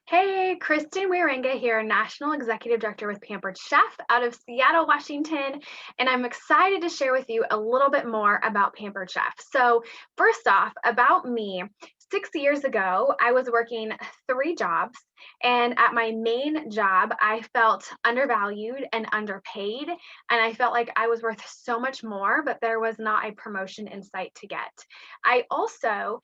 Hey, Kristen Wieringa here, National Executive Director with Pampered Chef out of Seattle, Washington. And I'm excited to share with you a little bit more about Pampered Chef. So, first off, about me, 6 years ago, I was working three jobs. And at my main job, I felt undervalued and underpaid. And I felt like I was worth so much more, but there was not a promotion in sight to get. I also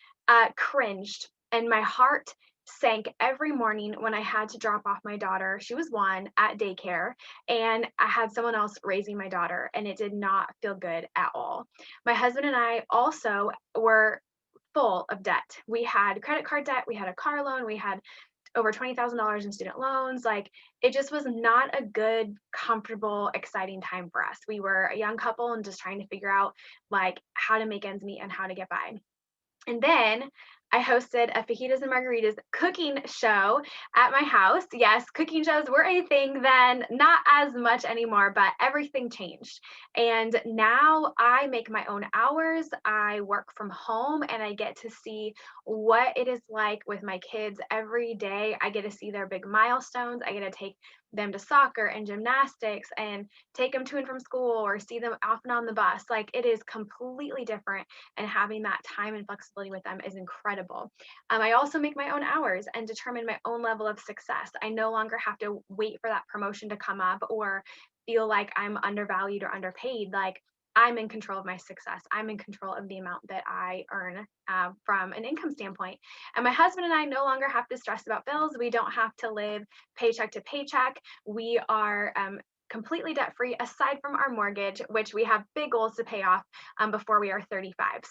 cringed, and my heart sank every morning when I had to drop off my daughter. She was one at daycare, and I had someone else raising my daughter, and it did not feel good at all. My husband and I also were full of debt. We had credit card debt, we had a car loan, we had over $20,000 in student loans. Like, it just was not a good, comfortable, exciting time for us. We were a young couple and just trying to figure out like how to make ends meet and how to get by. And then I hosted a fajitas and margaritas cooking show at my house. Yes, cooking shows were a thing then, not as much anymore, but everything changed. And now I make my own hours. I work from home and I get to see what it is like with my kids every day. I get to see their big milestones. I get to take them to soccer and gymnastics and take them to and from school or see them off and on the bus. Like, it is completely different, and having that time and flexibility with them is incredible. I also make my own hours and determine my own level of success. I no longer have to wait for that promotion to come up or feel like I'm undervalued or underpaid. Like, I'm in control of my success. I'm in control of the amount that I earn from an income standpoint. And my husband and I no longer have to stress about bills. We don't have to live paycheck to paycheck. We are completely debt free aside from our mortgage, which we have big goals to pay off before we are 35.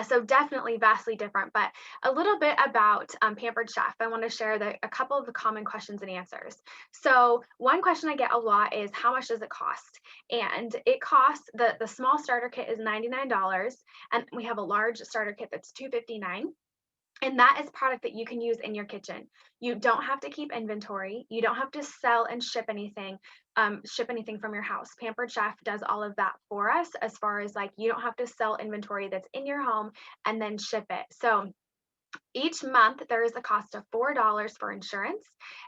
So definitely vastly different, but a little bit about Pampered Chef. I want to share a couple of the common questions and answers. So one question I get a lot is, how much does it cost? And it costs, the small starter kit is $99, and we have a large starter kit that's $259. And that is product that you can use in your kitchen. You don't have to keep inventory. You don't have to sell and ship anything from your house. Pampered Chef does all of that for us, as far as like, you don't have to sell inventory that's in your home and then ship it. So each month there is a cost of $4 for insurance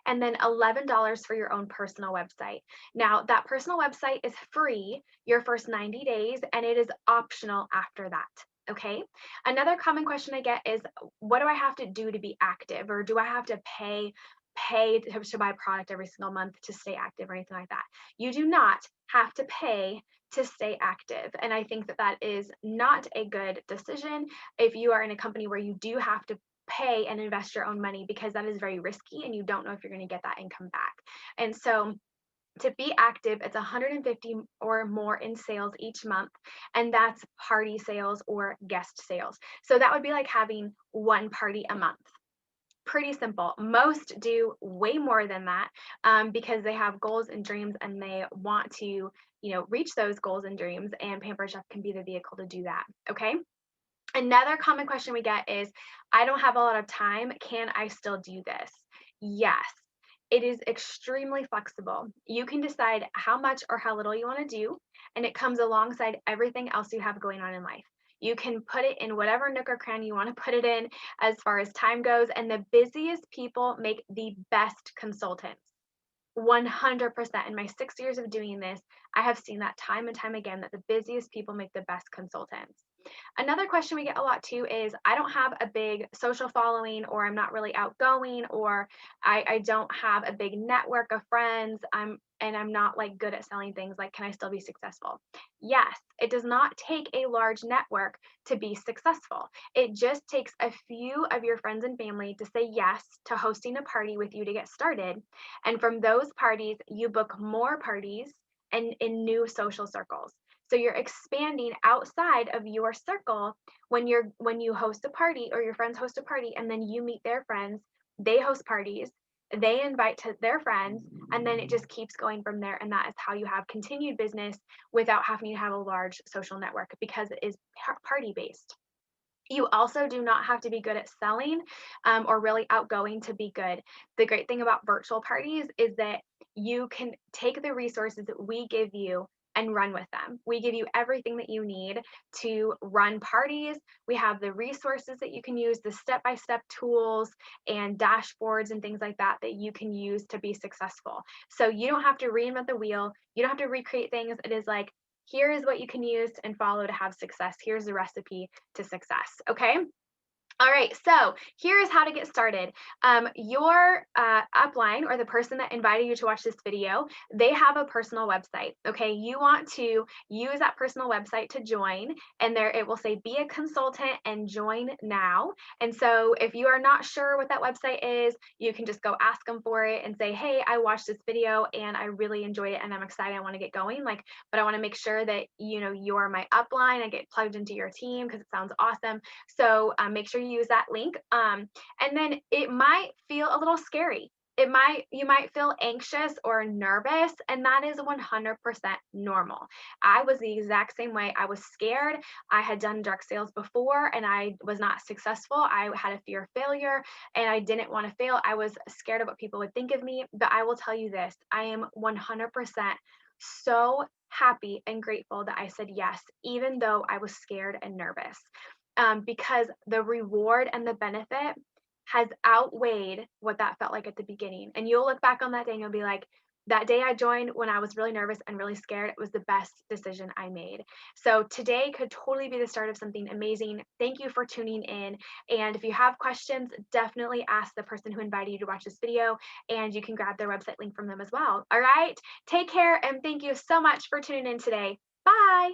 and then $11 for your own personal website. Now, that personal website is free your first 90 days and it is optional after that. Okay. Another common question I get is, what do I have to do to be active, or do I have to pay to buy a product every single month to stay active or anything like that? You do not have to pay to stay active. And I think that that is not a good decision if you are in a company where you do have to pay and invest your own money, because that is very risky and you don't know if you're going to get that income back. And so to be active, it's 150 or more in sales each month, and that's party sales or guest sales. So that would be like having one party a month. Pretty simple. Most do way more than that, because they have goals and dreams and they want to, reach those goals and dreams, and Pamper Chef can be the vehicle to do that. Okay. Another common question we get is, I don't have a lot of time. Can I still do this? Yes, it is extremely flexible. You can decide how much or how little you want to do, and it comes alongside everything else you have going on in life. You can put it in whatever nook or cranny you want to put it in as far as time goes, and the busiest people make the best consultants. 100%. In my 6 years of doing this, I have seen that time and time again, that the busiest people make the best consultants. Another question we get a lot too is, I don't have a big social following, or I'm not really outgoing, or I don't have a big network of friends. I'm not like good at selling things. Like, can I still be successful? Yes, it does not take a large network to be successful. It just takes a few of your friends and family to say yes to hosting a party with you to get started. And from those parties, you book more parties and in new social circles. So you're expanding outside of your circle when you host a party, or your friends host a party, and then you meet their friends, they host parties, they invite to their friends, and then it just keeps going from there. And that is how you have continued business without having to have a large social network, because it is party based. You also do not have to be good at selling, or really outgoing to be good. The great thing about virtual parties is that you can take the resources that we give you and run with them. We give you everything that you need to run parties. We have the resources that you can use, the step-by-step tools and dashboards and things like that that you can use to be successful. So you don't have to reinvent the wheel. You don't have to recreate things. It is like, here is what you can use and follow to have success. Here's the recipe to success. Okay. All right, so here's how to get started. Your upline or the person that invited you to watch this video, they have a personal website. Okay, you want to use that personal website to join, and there it will say be a consultant and join now. And so if you are not sure what that website is, you can just go ask them for it and say, hey, I watched this video and I really enjoyed it and I'm excited. I want to get going. Like, but I want to make sure that you're my upline. I get plugged into your team because it sounds awesome. So make sure you use that link. And then it might feel a little scary. You might feel anxious or nervous, and that is 100% normal. I was the exact same way. I was scared. I had done direct sales before and I was not successful. I had a fear of failure and I didn't want to fail. I was scared of what people would think of me. But I will tell you this, I am 100% so happy and grateful that I said yes, even though I was scared and nervous, because the reward and the benefit has outweighed what that felt like at the beginning. And you'll look back on that day and you'll be like, that day I joined when I was really nervous and really scared, it was the best decision I made. So today could totally be the start of something amazing. Thank you for tuning in. And if you have questions, definitely ask the person who invited you to watch this video, and you can grab their website link from them as well. All right, take care and thank you so much for tuning in today. Bye.